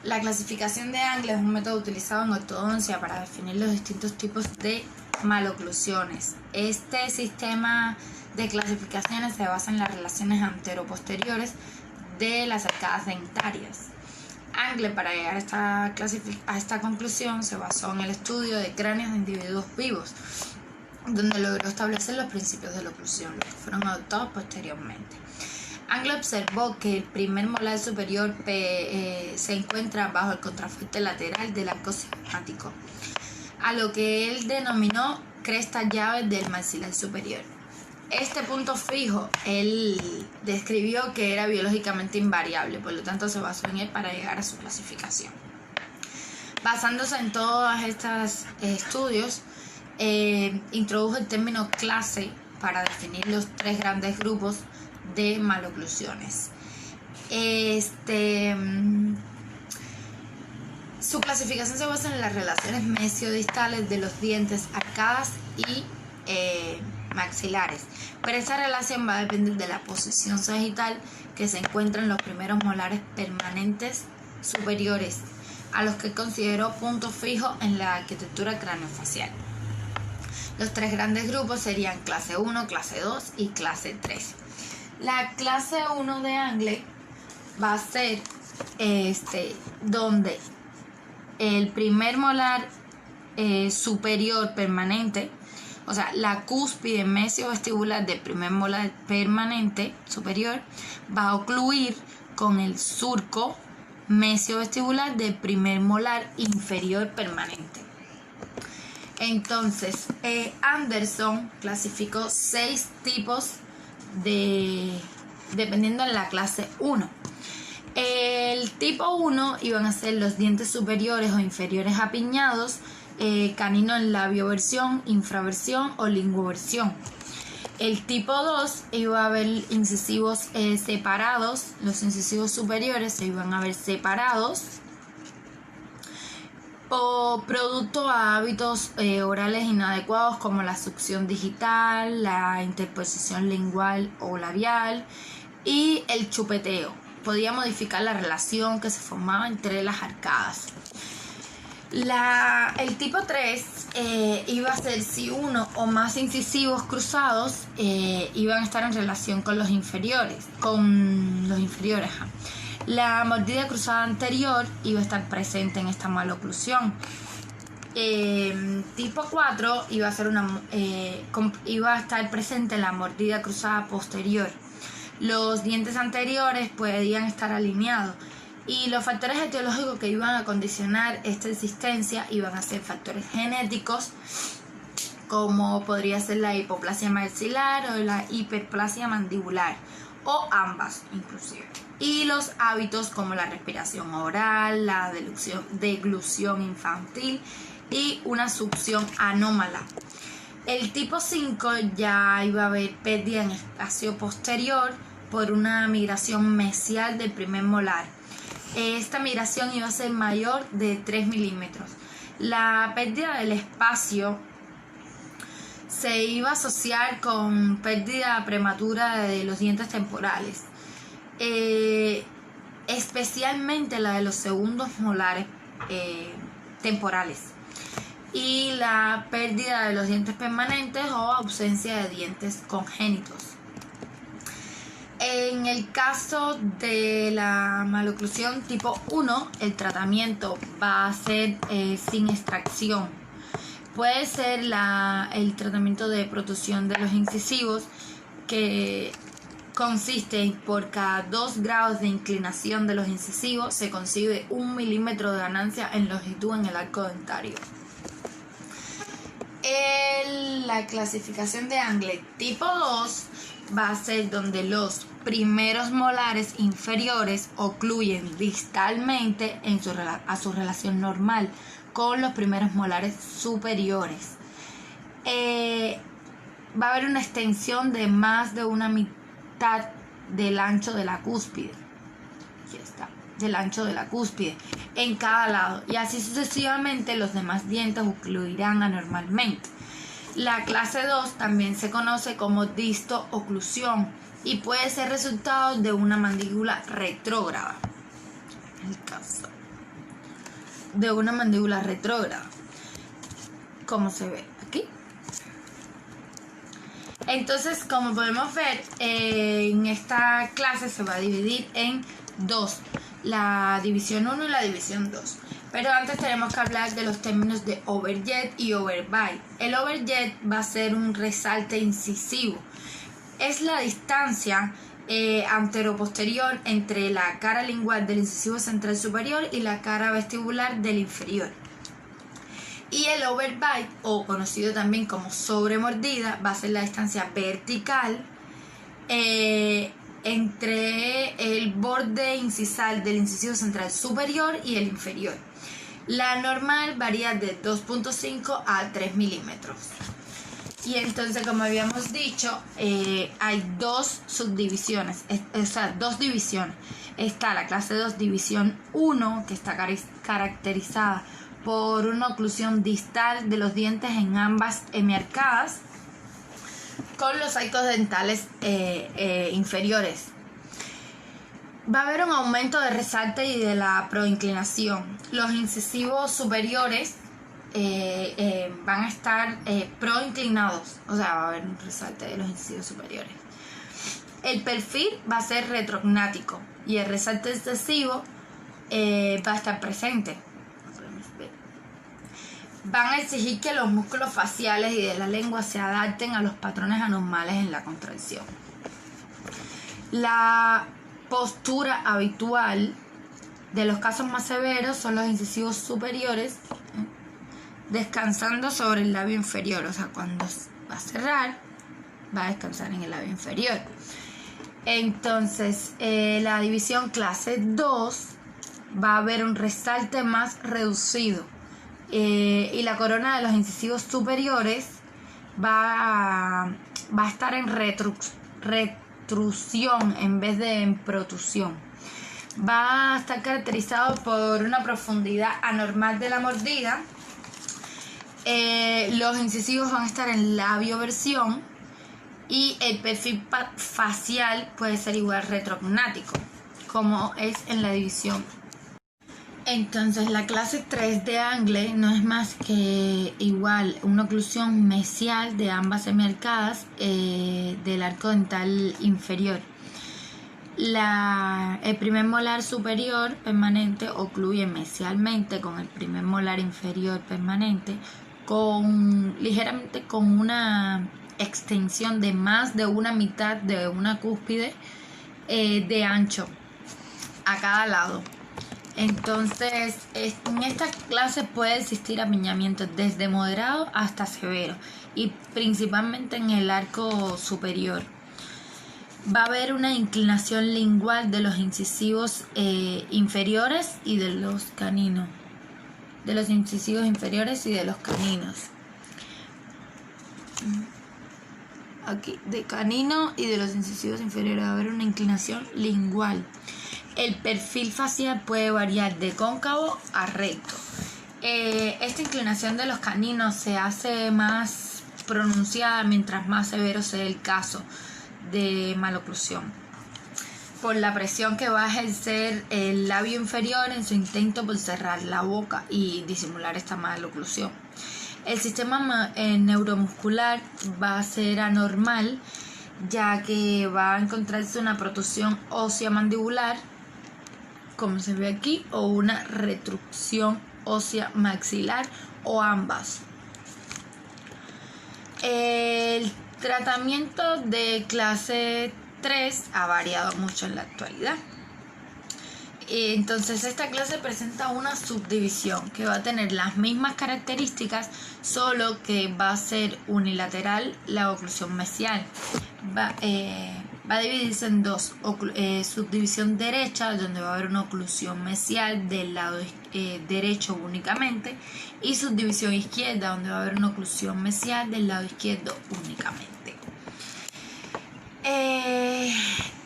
La clasificación de Angle es un método utilizado en ortodoncia para definir los distintos tipos de maloclusiones. Este sistema de clasificaciones se basa en las relaciones antero-posteriores de las arcadas dentarias. Angle, para llegar a esta conclusión, se basó en el estudio de cráneos de individuos vivos, donde logró establecer los principios de la oclusión, los que fueron adoptados posteriormente. Angle observó que el primer molar superior se encuentra bajo el contrafuerte lateral del arco cigomático, a lo que él denominó cresta llave del maxilar superior. Este punto fijo él describió que era biológicamente invariable, por lo tanto se basó en él para llegar a su clasificación. Basándose en todos estos estudios, introdujo el término clase para definir los tres grandes grupos de maloclusiones. Su clasificación se basa en las relaciones mesiodistales de los dientes arcadas y maxilares, pero esta relación va a depender de la posición sagital que se encuentra en los primeros molares permanentes superiores, a los que consideró punto fijo en la arquitectura craneofacial. Los tres grandes grupos serían clase 1, clase 2 y clase 3. La clase 1 de Angle va a ser donde el primer molar superior permanente, o sea, la cúspide mesiovestibular del primer molar permanente superior, va a ocluir con el surco mesiovestibular del primer molar inferior permanente. Entonces, Anderson clasificó 6 tipos dependiendo de la clase 1. El tipo 1 iban a ser los dientes superiores o inferiores apiñados, canino en labioversión, infraversión o linguoversión. El tipo 2 iba a haber incisivos separados, los incisivos superiores se iban a ver separados o producto a hábitos orales inadecuados como la succión digital, la interposición lingual o labial y el chupeteo. Podía modificar la relación que se formaba entre las arcadas. El tipo 3 iba a ser si uno o más incisivos cruzados iban a estar en relación con los inferiores. La mordida cruzada anterior iba a estar presente en esta maloclusión. Tipo 4 iba a estar presente en la mordida cruzada posterior. Los dientes anteriores podían estar alineados y los factores etiológicos que iban a condicionar esta existencia iban a ser factores genéticos, como podría ser la hipoplasia maxilar o la hiperplasia mandibular, o ambas inclusive. Y los hábitos como la respiración oral, la deglución infantil y una succión anómala. El tipo 5 ya iba a haber pérdida en espacio posterior por una migración mesial del primer molar. Esta migración iba a ser mayor de 3 milímetros. La pérdida del espacio se iba a asociar con pérdida prematura de los dientes temporales, especialmente la de los segundos molares temporales, y la pérdida de los dientes permanentes o ausencia de dientes congénitos. En el caso de la maloclusión tipo 1, el tratamiento va a ser sin extracción. Puede ser el tratamiento de protusión de los incisivos, que consiste en por cada 2 grados de inclinación de los incisivos se consigue 1 milímetro de ganancia en longitud en el arco dentario. La clasificación de Angle tipo 2 va a ser donde los primeros molares inferiores ocluyen distalmente a su relación normal con los primeros molares superiores. Va a haber una extensión de más de una mitad del ancho de la cúspide. Aquí está, del ancho de la cúspide en cada lado, y así sucesivamente los demás dientes ocluirán anormalmente. La clase 2 también se conoce como disto-oclusión y puede ser resultado de una mandíbula retrógrada. El caso de una mandíbula retrógrada, como se ve aquí. Entonces, como podemos ver, en esta clase se va a dividir en dos, la división 1 y la división 2. Pero antes tenemos que hablar de los términos de overjet y overbite. El overjet va a ser un resalte incisivo. Es la distancia anteroposterior entre la cara lingual del incisivo central superior y la cara vestibular del inferior. Y el overbite, o conocido también como sobremordida, va a ser la distancia vertical entre el borde incisal del incisivo central superior y el inferior. La normal varía de 2.5 a 3 milímetros. Y entonces, como habíamos dicho, hay dos subdivisiones, dos divisiones. Está la clase 2, división 1, que está caracterizada por una oclusión distal de los dientes en ambas hemiarcadas con los arcos dentales inferiores. Va a haber un aumento de resalte y de la proinclinación. Los incisivos superiores van a estar proinclinados, o sea, va a haber un resalte de los incisivos superiores. El perfil va a ser retrognático y el resalte excesivo va a estar presente. Van a exigir que los músculos faciales y de la lengua se adapten a los patrones anormales en la contracción. La postura habitual de los casos más severos son los incisivos superiores descansando sobre el labio inferior, o sea, cuando va a cerrar va a descansar en el labio inferior. Entonces, la división clase 2 va a haber un resalte más reducido y la corona de los incisivos superiores va a estar en retrusión en vez de en protusión. Va a estar caracterizado por una profundidad anormal de la mordida. Los incisivos van a estar en labioversión y el perfil facial puede ser igual retrognático, como es en la división. Entonces, la clase 3 de Angle no es más que igual una oclusión mesial de ambas hemiarcadas del arco dental inferior. El primer molar superior permanente ocluye mesialmente con el primer molar inferior permanente ligeramente con una extensión de más de una mitad de una cúspide de ancho a cada lado. Entonces, en esta clase puede existir apiñamiento desde moderado hasta severo y principalmente en el arco superior. Va a haber una inclinación lingual de los incisivos inferiores y de los caninos. De los incisivos inferiores y de los caninos. Aquí, de canino y de los incisivos inferiores va a haber una inclinación lingual. El perfil facial puede variar de cóncavo a recto. Esta inclinación de los caninos se hace más pronunciada mientras más severo sea el caso de maloclusión, por la presión que va a ejercer el labio inferior en su intento por cerrar la boca y disimular esta maloclusión. El sistema neuromuscular va a ser anormal, ya que va a encontrarse una protusión ósea mandibular, como se ve aquí, o una retrucción ósea maxilar, o ambas. El tratamiento de clase 3 ha variado mucho en la actualidad. Entonces, esta clase presenta una subdivisión que va a tener las mismas características, solo que va a ser unilateral la oclusión mesial. Va a dividirse en dos: subdivisión derecha, donde va a haber una oclusión mesial del lado derecho únicamente, y subdivisión izquierda, donde va a haber una oclusión mesial del lado izquierdo únicamente.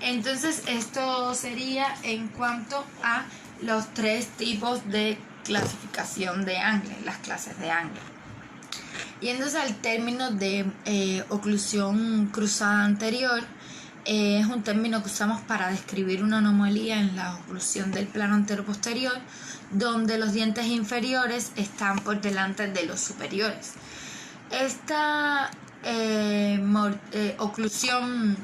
Entonces, esto sería en cuanto a los tres tipos de clasificación de Angle, las clases de Angle. Y entonces, al término de oclusión cruzada anterior, es un término que usamos para describir una anomalía en la oclusión del plano anteroposterior, donde los dientes inferiores están por delante de los superiores. Esta oclusión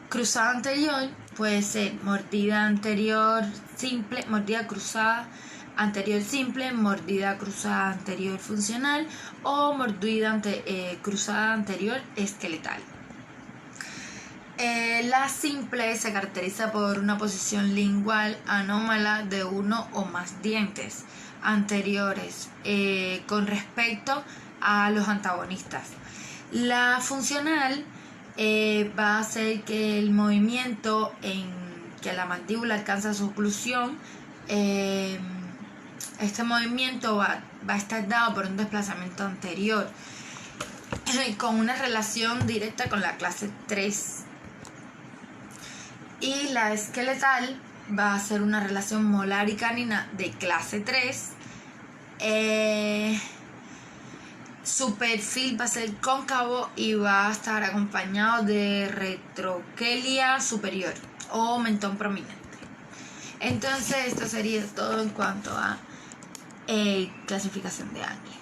cruzada anterior puede ser mordida anterior simple, mordida cruzada anterior simple, mordida cruzada anterior funcional o mordida cruzada anterior esqueletal. La simple se caracteriza por una posición lingual anómala de uno o más dientes anteriores con respecto a los antagonistas. La funcional va a hacer que el movimiento en que la mandíbula alcanza su oclusión, este movimiento va a estar dado por un desplazamiento anterior con una relación directa con la clase 3. Y la esqueletal va a ser una relación molar y canina de clase 3. Su perfil va a ser cóncavo y va a estar acompañado de retroquelia superior o mentón prominente. Entonces esto sería todo en cuanto a clasificación de Angle.